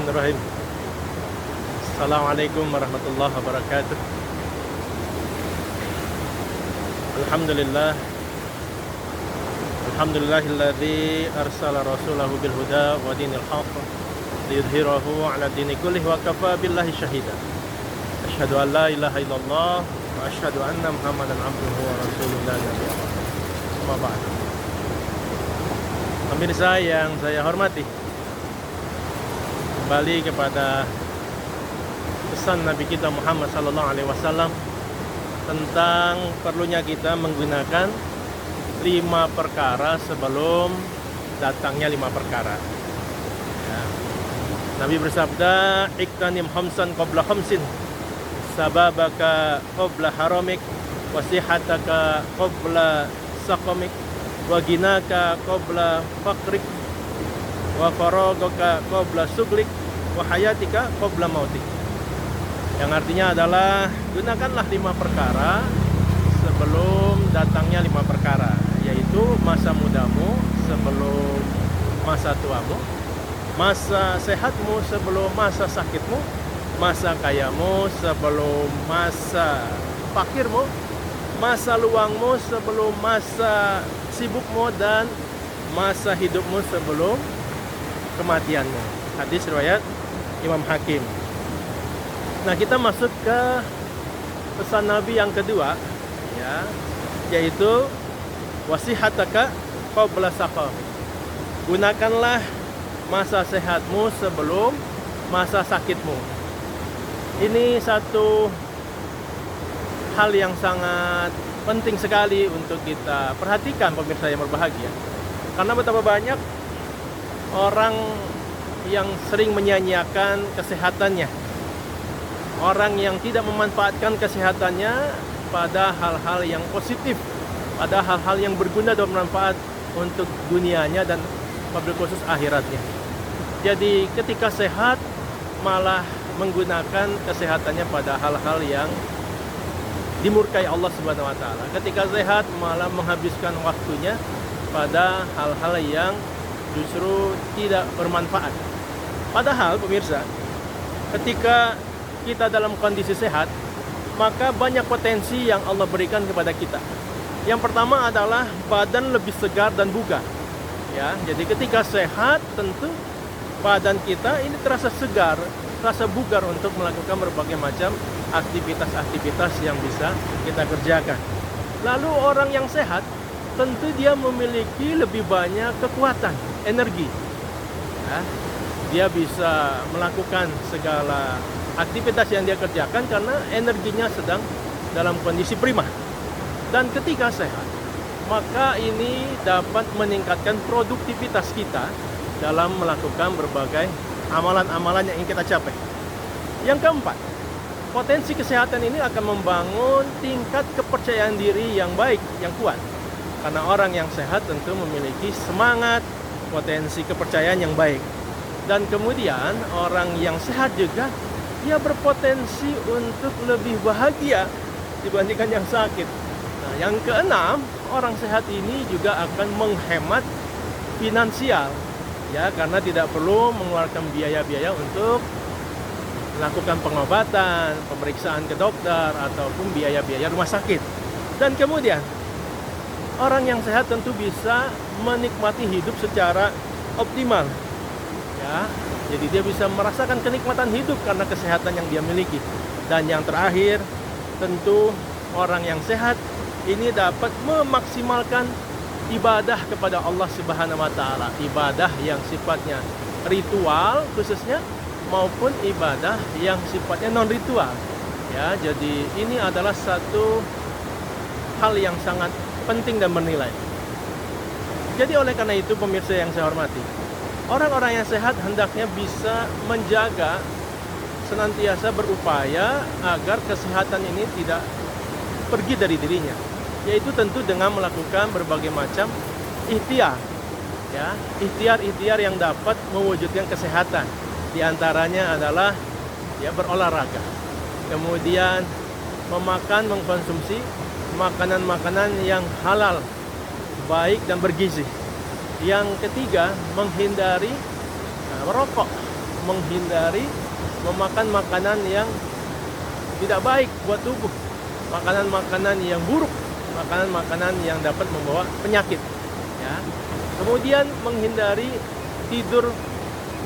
Bismillahirrahmanirrahim. Assalamualaikum warahmatullahi wabarakatuh. Alhamdulillah. Alhamdulillahilladzi arsala rasulahu bil huda wa dinil haqq liyudhhirahu 'ala dini kullih wa kafa billahi syahida. Asyhadu an la ilaha illallah wa asyhadu anna Muhammadan 'abduhu wa rasuluhu la nabiyya ba'dahu. Amma ba'd. Pemirsa yang saya hormati, kembali kepada pesan Nabi kita Muhammad sallallahu alaihi wasallam tentang perlunya kita menggunakan 5 perkara sebelum datangnya 5 perkara. Ya. Nabi bersabda, "Iktanim khamsan qabla khamsin, sababaka qabla haramik, wasihataka qabla saqamik, wa ginaka qabla faqrik, wa faragaka qabla suglik, wa hayatika qabla mautik." Yang artinya adalah gunakanlah 5 perkara sebelum datangnya 5 perkara, yaitu masa mudamu sebelum masa tuamu, masa sehatmu sebelum masa sakitmu, masa kayamu sebelum masa fakirmu, masa luangmu sebelum masa sibukmu, dan masa hidupmu sebelum kematianmu. Hadis riwayat Imam Hakim. Nah, kita masuk ke pesan Nabi yang kedua, ya, yaitu wasihataka qabla saqam. Gunakanlah masa sehatmu sebelum masa sakitmu. Ini satu hal yang sangat penting sekali untuk kita perhatikan, pemirsa yang berbahagia. Karena betapa banyak orang yang sering menyia-nyiakan kesehatannya, orang yang tidak memanfaatkan kesehatannya pada hal-hal yang positif, pada hal-hal yang berguna dan bermanfaat untuk dunianya dan wabil khusus akhiratnya. Jadi ketika sehat malah menggunakan kesehatannya pada hal-hal yang dimurkai Allah Subhanahu wa taala. Ketika sehat malah menghabiskan waktunya pada hal-hal yang justru tidak bermanfaat. Padahal pemirsa, ketika kita dalam kondisi sehat, maka banyak potensi yang Allah berikan kepada kita. Yang pertama adalah badan lebih segar dan bugar. Ya, jadi ketika sehat tentu badan kita ini terasa segar, terasa bugar untuk melakukan berbagai macam aktivitas-aktivitas yang bisa kita kerjakan. Lalu orang yang sehat tentu dia memiliki lebih banyak kekuatan, energi. Ya, dia bisa melakukan segala aktivitas yang dia kerjakan karena energinya sedang dalam kondisi prima. Dan ketika sehat, maka ini dapat meningkatkan produktivitas kita dalam melakukan berbagai amalan-amalan yang ingin kita capai. Yang keempat, potensi kesehatan ini akan membangun tingkat kepercayaan diri yang baik, yang kuat. Karena orang yang sehat tentu memiliki semangat, potensi kepercayaan yang baik. Dan kemudian orang yang sehat juga dia berpotensi untuk lebih bahagia dibandingkan yang sakit. Nah, yang keenam, orang sehat ini juga akan menghemat finansial, ya, karena tidak perlu mengeluarkan biaya-biaya untuk melakukan pengobatan, pemeriksaan ke dokter, ataupun biaya-biaya rumah sakit. Dan kemudian, orang yang sehat tentu bisa menikmati hidup secara optimal, ya. Jadi dia bisa merasakan kenikmatan hidup karena kesehatan yang dia miliki. Dan yang terakhir, tentu orang yang sehat ini dapat memaksimalkan ibadah kepada Allah Subhanahu wa taala, ibadah yang sifatnya ritual khususnya maupun ibadah yang sifatnya non ritual. Ya, jadi ini adalah satu hal yang sangat penting dan bernilai. Jadi oleh karena itu, pemirsa yang saya hormati, orang-orang yang sehat hendaknya bisa menjaga, senantiasa berupaya agar kesehatan ini tidak pergi dari dirinya, yaitu tentu dengan melakukan berbagai macam ikhtiar, ya, ikhtiar yang dapat mewujudkan kesehatan. Di antaranya adalah ya berolahraga, kemudian mengkonsumsi makanan-makanan yang halal, baik dan bergizi. Yang ketiga, menghindari merokok, menghindari memakan makanan yang tidak baik buat tubuh, makanan-makanan yang buruk, makanan-makanan yang dapat membawa penyakit, ya. Kemudian menghindari tidur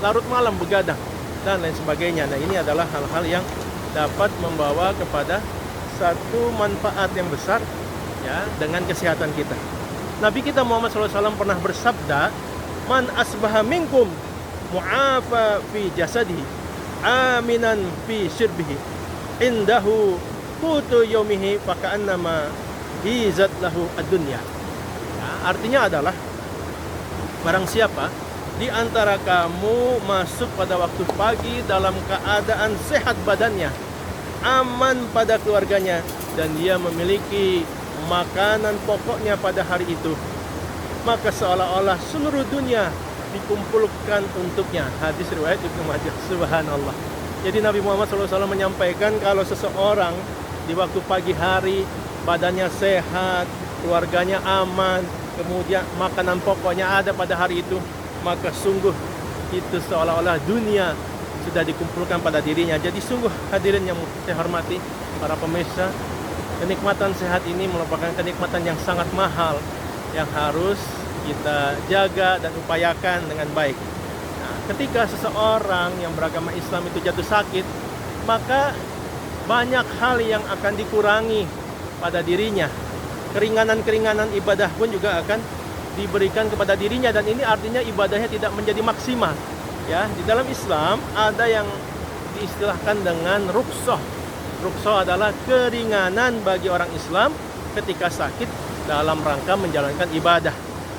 larut malam, begadang dan lain sebagainya. Nah, ini adalah hal-hal yang dapat membawa kepada satu manfaat yang besar, ya, dengan kesehatan kita. Nabi kita Muhammad SAW pernah bersabda, "Man asbaha minkum mu'afa fi jasadihi, aminan fi sirbihi, indahu qutu yaumihi, faka'annama hizat lahu ad-dunya." Ya, artinya adalah barang siapa di antara kamu masuk pada waktu pagi dalam keadaan sehat badannya, aman pada keluarganya, dan dia memiliki makanan pokoknya pada hari itu, maka seolah-olah seluruh dunia dikumpulkan untuknya. Hadis riwayat Ibnu Majah. Subhanallah. Jadi Nabi Muhammad SAW menyampaikan kalau seseorang di waktu pagi hari badannya sehat, keluarganya aman, kemudian makanan pokoknya ada pada hari itu, maka sungguh itu seolah-olah dunia sudah dikumpulkan pada dirinya. Jadi sungguh hadirin yang saya hormati, para pemirsa, kenikmatan sehat ini merupakan kenikmatan yang sangat mahal yang harus kita jaga dan upayakan dengan baik. Nah, ketika seseorang yang beragama Islam itu jatuh sakit, maka banyak hal yang akan dikurangi pada dirinya. Keringanan-keringanan ibadah pun juga akan diberikan kepada dirinya, dan ini artinya ibadahnya tidak menjadi maksimal. Ya, di dalam Islam ada yang diistilahkan dengan rukhsah. Rukhsah adalah keringanan bagi orang Islam ketika sakit dalam rangka menjalankan ibadah.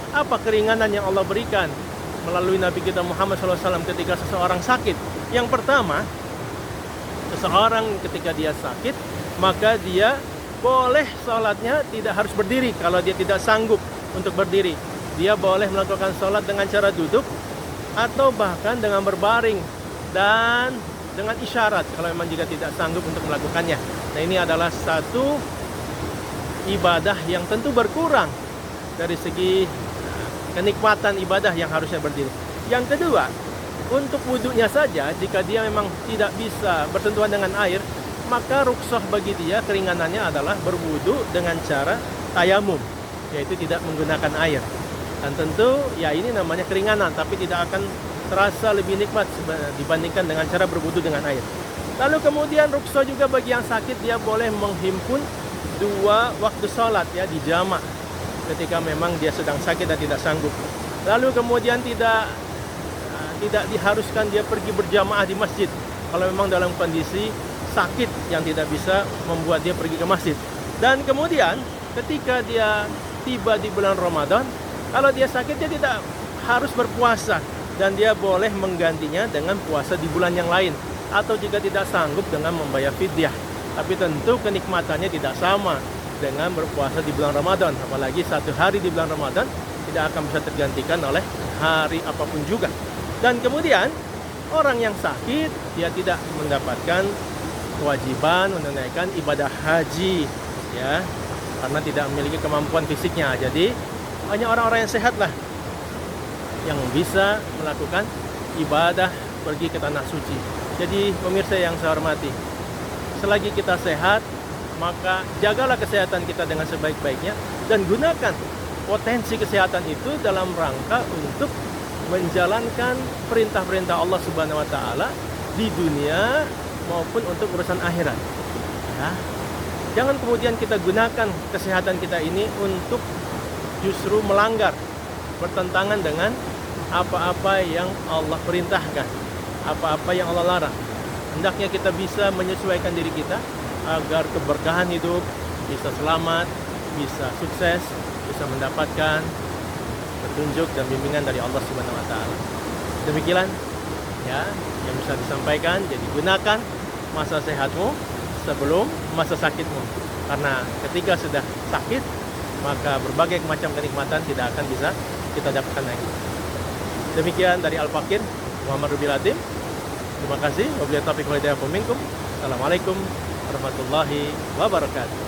Apa keringanan yang Allah berikan melalui Nabi kita Muhammad SAW ketika seseorang sakit? Yang pertama, seseorang ketika dia sakit, maka dia boleh sholatnya tidak harus berdiri kalau dia tidak sanggup untuk berdiri. Dia boleh melakukan sholat dengan cara duduk atau bahkan dengan berbaring dan dengan isyarat kalau memang jika tidak sanggup untuk melakukannya. Nah, ini adalah satu ibadah yang tentu berkurang dari segi kenikmatan ibadah yang harusnya berdiri. Yang kedua, untuk wudhunya saja, jika dia memang tidak bisa bersentuhan dengan air, maka rukhsah bagi dia, keringanannya adalah berwudhu dengan cara tayamum, yaitu tidak menggunakan air. Dan tentu ya ini namanya keringanan, tapi tidak akan terasa lebih nikmat dibandingkan dengan cara berwudu dengan air. Lalu kemudian rukhsah juga bagi yang sakit, dia boleh menghimpun 2 waktu sholat, ya, di jamak ketika memang dia sedang sakit dan tidak sanggup. Lalu kemudian tidak diharuskan dia pergi berjamaah di masjid kalau memang dalam kondisi sakit yang tidak bisa membuat dia pergi ke masjid. Dan kemudian ketika dia tiba di bulan Ramadan, kalau dia sakit dia tidak harus berpuasa, dan dia boleh menggantinya dengan puasa di bulan yang lain, atau jika tidak sanggup dengan membayar fidyah. Tapi tentu kenikmatannya tidak sama dengan berpuasa di bulan Ramadan, apalagi 1 hari di bulan Ramadan tidak akan bisa tergantikan oleh hari apapun juga. Dan kemudian orang yang sakit dia tidak mendapatkan kewajiban menunaikan ibadah haji, ya, karena tidak memiliki kemampuan fisiknya. Jadi hanya orang-orang yang sehat lah yang bisa melakukan ibadah pergi ke tanah suci. Jadi pemirsa yang saya hormati, selagi kita sehat, maka jagalah kesehatan kita dengan sebaik-baiknya dan gunakan potensi kesehatan itu dalam rangka untuk menjalankan perintah-perintah Allah Subhanahu wa taala di dunia maupun untuk urusan akhirat. Ya. Jangan kemudian kita gunakan kesehatan kita ini untuk justru melanggar, bertentangan dengan apa-apa yang Allah perintahkan, apa-apa yang Allah larang. Hendaknya kita bisa menyesuaikan diri kita agar keberkahan hidup bisa selamat, bisa sukses, bisa mendapatkan petunjuk dan bimbingan dari Allah Subhanahu wa taala. Demikian ya yang bisa disampaikan. Jadi gunakan masa sehatmu sebelum masa sakitmu, karena ketika sudah sakit maka berbagai macam kenikmatan tidak akan bisa kita dapatkan lagi. Demikian dari Al-Fakir Muhammad Rubil Atim. Terima kasih. Wabillahi taufiq wal hidayah minkum. Assalamualaikum warahmatullahi wabarakatuh.